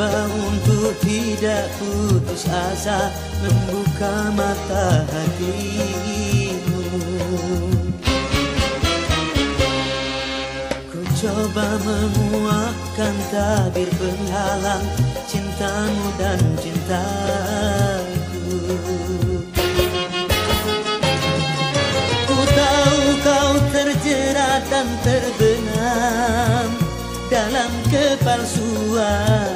Coba untuk tidak putus asa, membuka mata hatimu. Ku coba menguatkan tabir penghalang cintamu dan cintaku. Ku tahu kau terjerat dan terbenam dalam kepalsuan.